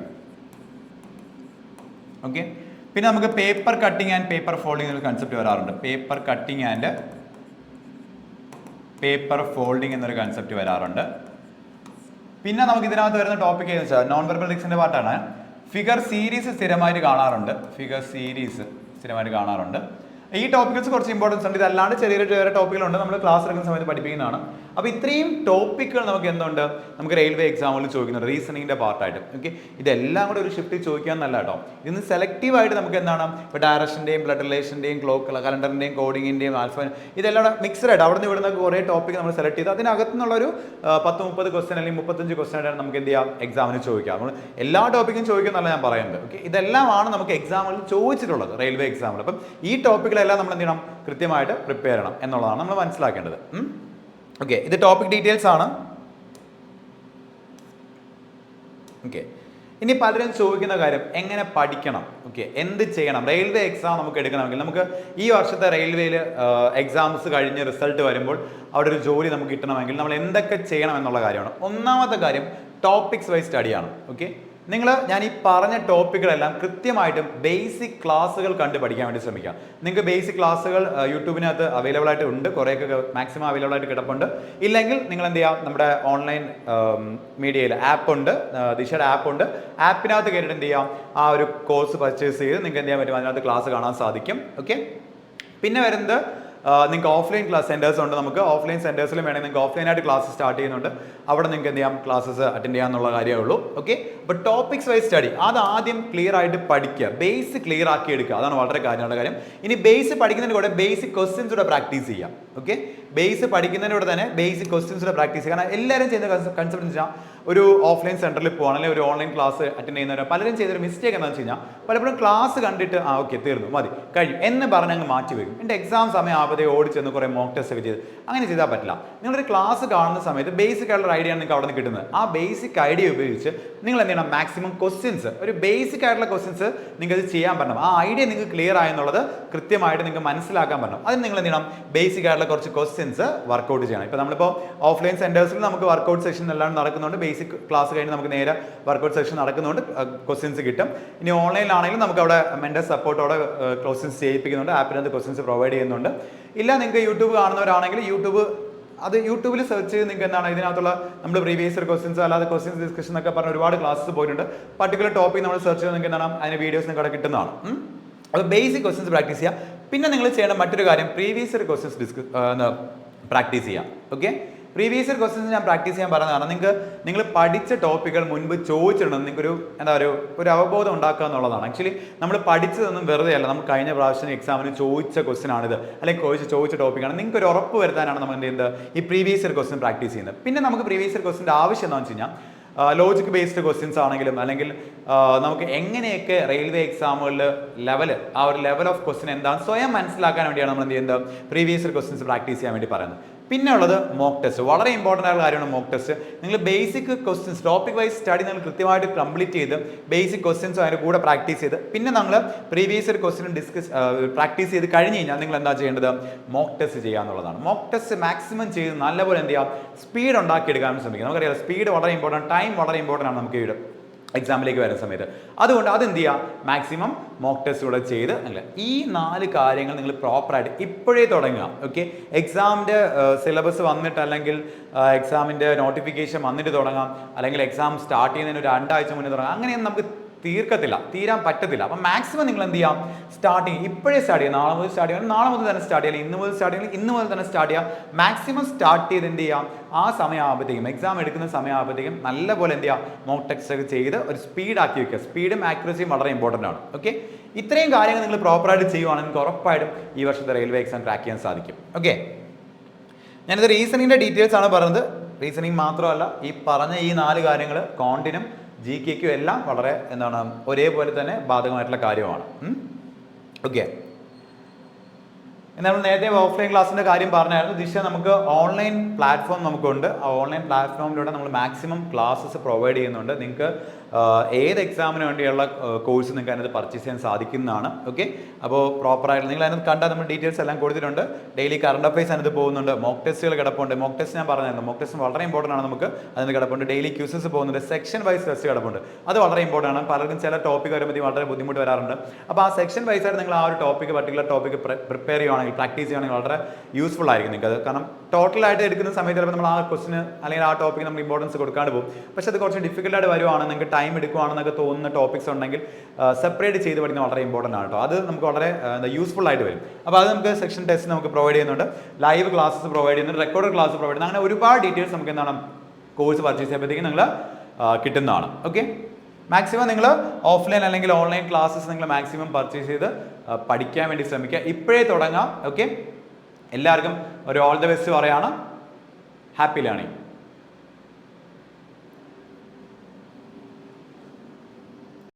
ഓക്കെ, പിന്നെ നമുക്ക് paper cutting and paper folding എന്നൊരു കൺസെപ്റ്റ് വരാറുണ്ട്. Paper cutting and paper folding എന്നൊരു കൺസെപ്റ്റ് വരാറുണ്ട്. പിന്നെ നമുക്ക് ഇതിനകത്ത് വരുന്ന ടോപ്പിക് ഏതെന്ന് വെച്ചാൽ നോൺ വെർബൽ റിക്സിന്റെ പാർട്ടാണ്. ഫിഗർ സീരീസ് സ്ഥിരമായിട്ട് കാണാറുണ്ട്. ഈ ടോപ്പിക്സ് കുറച്ച് ഇമ്പോർട്ടൻസ് ഉണ്ട്. ഇതല്ലാണ്ട് ചെറിയ ടോപ്പിക്കുകളുണ്ട്, നമ്മൾ ക്ലാസ് എടുക്കുന്ന സമയത്ത് പഠിപ്പിക്കുന്നതാണ്. അപ്പോൾ ഇത്രയും ടോപ്പിക്കുകൾ നമുക്ക് എന്തുണ്ട്, നമുക്ക് റെയിൽവേ എക്സാമുകളിൽ ചോദിക്കുന്നുണ്ട് റീസണിങ്ങിന്റെ പാർട്ടായിട്ട്. ഓക്കെ, ഇതെല്ലാം കൂടെ ഒരു ഷിഫ്റ്റിൽ ചോദിക്കാന്നല്ല കേട്ടോ. ഇതിന് സെലക്റ്റീവായിട്ട് നമുക്ക് എന്താണ്, ഇപ്പോൾ ഡയറക്ഷൻ്റെയും ബ്ലഡ് റിലേഷൻ്റെയും ക്ലോക്ക് കലണ്ടറിൻ്റെയും കോഡിങ്ങിൻ്റെയും ആൽഫ, ഇതെല്ലാം മിക്സഡ് ആയിട്ട് അവിടെ നിന്ന് ഇവിടുന്ന് കുറേ ടോപ്പിക് നമ്മൾ സെലക്ട് ചെയ്ത് അതിനകത്തു നിന്നുള്ളൊരു 10-30 ക്വസ്റ്റൻ അല്ലെങ്കിൽ 35 ക്വസ്റ്റൻ ആയിട്ടാണ് നമുക്ക് എന്ത് ചെയ്യാം, എക്സാമിന് ചോദിക്കാം. നമ്മൾ എല്ലാ ടോപ്പിക്കും ചോദിക്കുമെന്നല്ല ഞാൻ പറയുന്നത്. ഓക്കെ, ഇതെല്ലാമാണ് നമുക്ക് എക്സാമിൽ ചോദിച്ചിട്ടുള്ളത് റെയിൽവേ എക്സാമിൽ. അപ്പം ഈ ടോപ്പിക്കുകളെല്ലാം നമ്മൾ എന്ത് ചെയ്യണം, കൃത്യമായിട്ട് പ്രിപ്പയർ ചെയ്യണം എന്നുള്ളതാണ് നമ്മൾ മനസ്സിലാക്കേണ്ടത്. ഓക്കെ, ഇത് ടോപ്പിക് ഡീറ്റെയിൽസ് ആണ്. ഓക്കെ, ഇനി പലരും ചോദിക്കുന്ന കാര്യം എങ്ങനെ പഠിക്കണം, ഓക്കെ, എന്ത് ചെയ്യണം. റെയിൽവേ എക്സാം നമുക്ക് എടുക്കണമെങ്കിൽ, നമുക്ക് ഈ വർഷത്തെ റെയിൽവേയിൽ എക്സാംസ് കഴിഞ്ഞ് റിസൾട്ട് വരുമ്പോൾ അവിടെ ഒരു ജോലി നമുക്ക് കിട്ടണമെങ്കിൽ നമ്മൾ എന്തൊക്കെ ചെയ്യണം എന്നുള്ള കാര്യമാണ്. ഒന്നാമത്തെ കാര്യം ടോപ്പിക്സ് വൈസ് സ്റ്റഡിയാണ്. ഓക്കെ, ഞാൻ ഈ പറഞ്ഞ ടോപ്പിക്കുകളെല്ലാം കൃത്യമായിട്ടും ബേസിക് ക്ലാസ്സുകൾ കണ്ട് പഠിക്കാൻ വേണ്ടി ശ്രമിക്കാം. നിങ്ങൾക്ക് ബേസിക് ക്ലാസ്സുകൾ യൂട്യൂബിനകത്ത് അവൈലബിൾ ആയിട്ട് ഉണ്ട്, കുറേയൊക്കെ മാക്സിമം അവൈലബിൾ ആയിട്ട് കിടപ്പുണ്ട്. ഇല്ലെങ്കിൽ നിങ്ങൾ എന്ത് ചെയ്യാം, നമ്മുടെ ഓൺലൈൻ മീഡിയയിൽ ആപ്പ് ഉണ്ട്, ദിശയുടെ ആപ്പ് ഉണ്ട്. ആപ്പിനകത്ത് കയറിയിട്ട് എന്ത് ചെയ്യാം, ആ ഒരു കോഴ്സ് പർച്ചേസ് ചെയ്ത് നിങ്ങൾക്ക് എന്ത് ചെയ്യാൻ പറ്റും, അതിനകത്ത് ക്ലാസ് കാണാൻ സാധിക്കും. ഓക്കെ, പിന്നെ വരുന്നത് നിങ്ങൾക്ക് ഓഫ്ലൈൻ ക്ലാസ് സെൻറ്റേഴ്സ് ഉണ്ട്. നമുക്ക് ഓഫ്ലൈൻ സെൻറ്റേഴ്സിലും വേണമെങ്കിൽ നിങ്ങൾക്ക് ഓഫ്ലൈനായിട്ട് ക്ലാസ് സ്റ്റാർട്ട് ചെയ്യുന്നുണ്ട്. അവിടെ നിങ്ങൾക്ക് എന്ത് ചെയ്യാം, ക്ലാസ്സസ് അറ്റൻഡ് ചെയ്യാമെന്നുള്ള കാര്യമേ ഉള്ളൂ. ഓക്കെ, അപ്പോൾ ടോപ്പിക്സ് വൈസ് സ്റ്റഡി അത് ആദ്യം ക്ലിയർ ആയിട്ട് പഠിക്കുക, ബേസ് ക്ലിയർ ആക്കി എടുക്കുക. അതാണ് വളരെ കാര്യമുള്ള കാര്യം. ഇനി ബേസ് പഠിക്കുന്നതിന് കൂടെ ബേസിക് ക്വസ്റ്റ്യൻസ് കൂടെ പ്രാക്ടീസ് ചെയ്യാം. ഓക്കെ, ബേസ് പഠിക്കുന്നതിനൂടെ തന്നെ ബേസിക് ക്വസ്റ്റ്യൻസ് കൂടെ പ്രാക്ടീസ് ചെയ്യുക. കാരണം എല്ലാവരും ചെയ്യുന്ന കൺസെപ്റ്റ് എന്ന് വെച്ചാൽ, ഒരു ഓഫ്ലൈൻ സെൻറ്ററിൽ പോകുകയാണ് അല്ലെങ്കിൽ ഒരു ഓൺലൈൻ ക്ലാസ് അറ്റൻഡ് ചെയ്യുന്നവർ പലരും ചെയ്തൊരു മിസ്റ്റേക്ക് എന്താണെന്ന് വെച്ച് കഴിഞ്ഞാൽ, പലപ്പോഴും ക്ലാസ് കണ്ടിട്ട് ഓക്കെ തീർന്നു മതി കഴിഞ്ഞു എന്ന് പറഞ്ഞ് അങ്ങ് മാറ്റി വയ്ക്കും. എൻ്റെ എക്സാം സമയം ആപതേ ഓടിച്ചെന്ന് കുറേ മോക്ക് ടെസ്റ്റ് ഒക്കെ ചെയ്ത് അങ്ങനെ ചെയ്താൽ പറ്റില്ല. നിങ്ങളൊരു ക്ലാസ് കാണുന്ന സമയത്ത് ബേസിക് ആയിട്ടുള്ള ഐഡിയ ആണ് നിങ്ങൾക്ക് അവിടെ നിന്ന് കിട്ടുന്നത്. ആ ബേസിക് ഐഡിയ ഉപയോഗിച്ച് നിങ്ങൾ എന്ത് ചെയ്യണം, മാക്സിമം ക്വസ്റ്റ്യൻസ്, ഒരു ബേസിക് ആയിട്ടുള്ള ക്വസ്റ്റ്യൻസ് നിങ്ങൾക്ക് ചെയ്യാൻ പറ്റണം. ആ ഐഡിയ നിങ്ങൾക്ക് ക്ലിയർ ആയെന്നുള്ളത് കൃത്യമായിട്ട് നിങ്ങൾക്ക് മനസ്സിലാക്കാൻ പറ്റണം. അതിന് നിങ്ങൾ എന്ത് ചെയ്യണം, ബേസിക് ആയിട്ടുള്ള കുറച്ച് ക്വസ്റ്റ്യൻസ് വർക്കൗട്ട് ചെയ്യണം. ഇപ്പോൾ നമ്മളിപ്പോൾ ഓഫ്ലൈൻ സെൻറ്റേഴ്സിൽ നമുക്ക് വർക്കൗട്ട് സെഷൻ എല്ലാം നടക്കുന്നുണ്ട്. ബേസിക് ക്ലാസ് കഴിഞ്ഞ് നമുക്ക് നേരെ വർക്കൗട്ട് സെഷൻ നടക്കുന്നുണ്ട്, ക്വസ്റ്റ്യൻസ് കിട്ടും. ഇനി ഓൺലൈനിലാണെങ്കിലും നമുക്ക് അവിടെ മെന്റൽ സപ്പോർട്ടോടെ ക്വസ്റ്റ്യൻസ് ചെയ്യിപ്പിക്കുന്നുണ്ട്, ആപ്പിനകത്ത് ക്വസ്റ്റ്യൻസ് പ്രൊവൈഡ് ചെയ്യുന്നുണ്ട്. ഇല്ല നിങ്ങൾക്ക് യൂട്യൂബ് കാണുന്നവരാണെങ്കിൽ യൂട്യൂബിൽ സെർച്ച് ചെയ്ത് നിങ്ങൾക്ക് എന്താണ് ഇതിനകത്തുള്ള നമ്മൾ പ്രീവിയസ് ഇയർ ക്വസ്റ്റ്യൻസ് അല്ലാതെ ക്വസ്റ്റ്യൻസ് ഡിസ്കഷൻ എന്നൊക്കെ പറഞ്ഞ ഒരുപാട് ക്ലാസ്സസ് പോയിട്ടുണ്ട്. പർട്ടിക്കുലർ ടോപ്പിക് നമ്മൾ സെർച്ച് ചെയ്ത് നിങ്ങൾക്ക് എന്താണ് അതിന് വീഡിയോസ് നിങ്ങൾക്ക് അവിടെ കിട്ടുന്നതാണ്. അപ്പോൾ ബേസിക് ക്വസ്റ്റ്യൻസ് പ്രാക്ടീസ് ചെയ്യുക. പിന്നെ നിങ്ങൾ ചെയ്യേണ്ട മറ്റൊരു കാര്യം പ്രീവിയസ് ഇയർ ക്വസ്റ്റ്യൻസ് പ്രാക്ടീസ് ചെയ്യാം. ഓക്കെ, പ്രീവിയസ് ഇയർ ക്വസ്റ്റ്യൻസ് ഞാൻ പ്രാക്ടീസ് ചെയ്യാൻ പറഞ്ഞതാണ്. നിങ്ങൾ പഠിച്ച ടോപ്പിക്കുകൾ മുൻപ് ചോദിച്ചിട്ടുണ്ടെന്ന് നിങ്ങൾക്കൊരു ഒരു അവബോധം ഉണ്ടാക്കുക എന്നുള്ളതാണ്. ആക്ച്വലി നമ്മൾ പഠിച്ചതൊന്നും വെറുതെ അല്ല, നമുക്ക് കഴിഞ്ഞ പ്രാവശ്യം എക്സാമിന് ചോദിച്ച ക്വസ്റ്റ്യൻ ആണിത് അല്ലെങ്കിൽ ചോദിച്ച ടോപ്പിക്കാണ്. നിങ്ങൾക്ക് ഒരു ഉറപ്പ് വരുത്താനാണ് നമ്മൾ എന്ത് ചെയ്യുന്നത്, ഈ പ്രീവിയസ് ഇയർ ക്വസ്റ്റ്യൻ പ്രാക്ടീസ് ചെയ്യുന്നത്. പിന്നെ നമുക്ക് പ്രീവിയസ് ഇയർ ക്വസ്റ്റ്യൻ്റെ ആവശ്യം എന്താണെന്ന് വെച്ച് കഴിഞ്ഞാൽ, ലോജിക് ബേസ്ഡ് ക്വസ്റ്റ്യൻസ് ആണെങ്കിലും അല്ലെങ്കിൽ നമുക്ക് എങ്ങനെയൊക്കെ റെയിൽവേ എക്സാമുകളിൽ ആ ഒരു ലെവൽ ഓഫ് ക്വസ്റ്റ്യൻ എന്താണെന്ന് സ്വയം മനസ്സിലാക്കാൻ വേണ്ടിയാണ് നമ്മൾ എന്ത് ചെയ്യുന്നത്, പ്രീവിയസ് ഇയർ ക്വസ്റ്റ്യൻസ് പ്രാക്ടീസ് ചെയ്യാൻ വേണ്ടി പറയുന്നത്. പിന്നെ ഉള്ളത് മോക്ക് ടെസ്റ്റ്, വളരെ ഇമ്പോർട്ടൻ്റ് ആയ കാര്യമാണ് മോക്ക് ടെസ്റ്റ്. നിങ്ങൾ basic questions topic wise study നിങ്ങൾ കൃത്യമായിട്ട് കംപ്ലീറ്റ് ചെയ്ത് ബേസിക് ക്വസ്റ്റ്യൻസ് അതിൻ്റെ കൂടെ പ്രാക്ടീസ് ചെയ്ത് പിന്നെ നമ്മൾ പ്രീവിയസ് ഇയർ ക്വസ്റ്റ്യൻ പ്രാക്ടീസ് ചെയ്ത് കഴിഞ്ഞ് കഴിഞ്ഞാൽ നിങ്ങൾ എന്താ ചെയ്യേണ്ടത്, മോക്ക് ടെസ്റ്റ് ചെയ്യുക എന്നുള്ളതാണ്. മോക്ക് ടെസ്റ്റ് മാക്സിമം ചെയ്ത് നല്ലപോലെ എന്ത് ചെയ്യാം, സ്പീഡ് ഉണ്ടാക്കിയെടുക്കാൻ ശ്രമിക്കുക. നമുക്കറിയാം സ്പീഡ് വളരെ ഇമ്പോർട്ടൻ്റ്, ടൈം വളരെ ഇമ്പോർട്ടൻ്റ് ആണ് നമുക്ക് ഇവിടെ എക്സാമിലേക്ക് വരുന്ന സമയത്ത്. അതുകൊണ്ട് അതെന്ത് ചെയ്യുക, മാക്സിമം മോക്ക് ടെസ്റ്റ് കൂടെ ചെയ്ത് അല്ല ഈ 4 കാര്യങ്ങൾ നിങ്ങൾ പ്രോപ്പറായിട്ട് ഇപ്പോഴേ തുടങ്ങുക. ഓക്കെ, എക്സാമിൻ്റെ സിലബസ് വന്നിട്ട് അല്ലെങ്കിൽ എക്സാമിൻ്റെ നോട്ടിഫിക്കേഷൻ വന്നിട്ട് തുടങ്ങാം, അല്ലെങ്കിൽ എക്സാം സ്റ്റാർട്ട് ചെയ്യുന്നതിന് ഒരു 2 ആഴ്ച മുന്നേ തുടങ്ങാം. അങ്ങനെയൊന്നും നമുക്ക് തീരാൻ പറ്റത്തില്ല. അപ്പം മാക്സിമം നിങ്ങൾ എന്ത് ചെയ്യാം, ഇപ്പോഴേ സ്റ്റാർട്ട് ചെയ്യുക. നാളെ മുതൽ സ്റ്റാർട്ട് ചെയ്യണം, നാളെ മുതൽ തന്നെ സ്റ്റാർട്ട് ചെയ്യാം, ഇന്ന് മുതൽ സ്റ്റാർട്ട് ചെയ്യണം, ഇന്ന് മുതൽ തന്നെ സ്റ്റാർട്ട് ചെയ്യാം. മാക്സിമം സ്റ്റാർട്ട് ചെയ്ത് എന്ത് ചെയ്യാം, ആ സമയമാകുമ്പോഴത്തേക്കും എക്സാം എടുക്കുന്ന സമയമാകുമ്പോഴത്തേക്കും നല്ലപോലെ എന്ത് ചെയ്യാം, മോക്ക് ടെസ്റ്റ് ഒക്കെ ചെയ്ത് ഒരു സ്പീഡാക്കി വെക്കുക. സ്പീഡും ആക്യുറസിയും വളരെ ഇമ്പോർട്ടൻ്റ് ആണ്. ഓക്കെ, ഇത്രയും കാര്യങ്ങൾ നിങ്ങൾ പ്രോപ്പറായിട്ട് ചെയ്യുവാണെങ്കിൽ നിങ്ങൾക്ക് ഉറപ്പായിട്ടും ഈ വർഷത്തെ റെയിൽവേ എക്സാം ക്രാക്ക് ചെയ്യാൻ സാധിക്കും. ഓക്കെ, ഞാനിത് റീസണിങ്ങിൻ്റെ ഡീറ്റെയിൽസ് ആണ് പറഞ്ഞത്. റീസണിങ് മാത്രമല്ല, ഈ പറഞ്ഞ ഈ 4 കാര്യങ്ങൾ കോണ്ടിനും GK എല്ലാം വളരെ ഒരേപോലെ തന്നെ ബാധകമായിട്ടുള്ള കാര്യമാണ്. ഓക്കെ, നമ്മൾ നേരത്തെ ഓഫ്ലൈൻ ക്ലാസ്സിൻ്റെ കാര്യം പറഞ്ഞായിരുന്നു. ദിശ നമുക്ക് ഓൺലൈൻ പ്ലാറ്റ്ഫോം നമുക്കുണ്ട്. ആ ഓൺലൈൻ പ്ലാറ്റ്ഫോമിലൂടെ നമ്മൾ മാക്സിമം ക്ലാസ്സസ് പ്രൊവൈഡ് ചെയ്യുന്നുണ്ട്. നിങ്ങൾക്ക് ഏത് എക്സാമിന് വേണ്ടിയുള്ള കോഴ്സ് നിങ്ങൾക്ക് അതിനകത്ത് പർച്ചേസ് ചെയ്യാൻ സാധിക്കുന്നതാണ്. ഓക്കെ, അപ്പോൾ പ്രോപ്പറായിട്ട് നിങ്ങൾ അതിനകത്ത് കണ്ടാൽ നമ്മൾ ഡീറ്റെയിൽസ് എല്ലാം കൊടുത്തിട്ടുണ്ട്. ഡെയിലി കറണ്ട് അഫയേഴ്സ് അതിനകത്ത് പോകുന്നുണ്ട്, മോക്ക് ടെസ്റ്റുകൾ കിടപ്പുണ്ട്. മോക്ക് ടെസ്റ്റ് ഞാൻ പറഞ്ഞായിരുന്നു, മോക്ക് ടെസ്റ്റ് വളരെ ഇമ്പോർട്ടൻ്റ് ആണ്. നമുക്ക് അതിന് കിടപ്പുണ്ട്. ഡെയിലി ക്യൂസസ് പോകുന്നുണ്ട്, സെക്ഷൻ വൈസ് ടെസ്റ്റ് കിടപ്പുണ്ട്. അത് വളരെ ഇമ്പോർട്ടൻ്റ് ആണ്. പലർക്കും ചില ടോപ്പിക് വരുമ്പോൾ വളരെ ബുദ്ധിമുട്ട് വരാറുണ്ട്. അപ്പോൾ ആ സെക്ഷൻ വൈസ് ആയിട്ട് നിങ്ങൾ ആ ഒരു പർട്ടിക്കുലർ ടോപ്പിക് പ്രിപ്പയർ ചെയ്യുകയാണെങ്കിൽ, പ്രാക്ടീസ് ചെയ്യുകയാണെങ്കിൽ വളരെ യൂസ്ഫുൾ ആയിരിക്കും നിങ്ങൾക്ക്. കാരണം ടോട്ടലായിട്ട് എടുക്കുന്ന സമയത്ത് ചിലപ്പോൾ നമ്മൾ ആ ക്വസ്റ്റിന് അല്ലെങ്കിൽ ആ ടോപ്പിക്ക് നമ്മൾ ഇമ്പോർട്ടൻസ് കൊടുക്കാണ്ട് പോകും. പക്ഷേ അത് കുറച്ച് ഡിഫിക്കൽട്ടായിട്ട് വരുവാണ്, നിങ്ങൾക്ക് ടൈം എടുക്കുവാണെന്നൊക്കെ തോന്നുന്ന ടോപ്പിക്സ് ഉണ്ടെങ്കിൽ സെപ്പറേറ്റ് ചെയ്ത് പഠിക്കുന്നത് വളരെ ഇമ്പോർട്ടൻ്റ് ആണ് കേട്ടോ. അത് നമുക്ക് വളരെ യൂസ്ഫുൾ ആയിട്ട് വരും. അപ്പോൾ അത് നമുക്ക് സെക്ഷൻ ടെസ്റ്റ് നമുക്ക് പ്രൊവൈഡ് ചെയ്യുന്നുണ്ട്, ലൈവ് ക്ലാസ്സസ് പ്രൊവൈഡ് ചെയ്യുന്നുണ്ട്, റെക്കോർഡ് ക്ലാസ് പ്രൊവൈഡ് ചെയ്യുന്നത്. അങ്ങനെ ഒരുപാട് ഡീറ്റെയിൽസ് നമുക്ക് എന്താണ് കോഴ്സ് പർച്ചേസ് ചെയ്യുമ്പോഴത്തേക്കും നിങ്ങൾ കിട്ടുന്നതാണ്. ഓക്കെ, മാക്സിമം നിങ്ങൾ ഓഫ്ലൈൻ അല്ലെങ്കിൽ ഓൺലൈൻ ക്ലാസ്സസ് നിങ്ങൾ മാക്സിമം പർച്ചേസ് ചെയ്ത് പഠിക്കാൻ വേണ്ടി ശ്രമിക്കുക. ഇപ്പോഴേ തുടങ്ങാം. ഓക്കെ, എല്ലാവർക്കും ഒരു ഓൾ ദ ബെസ്റ്റ് പറയാണ്. Happy learning.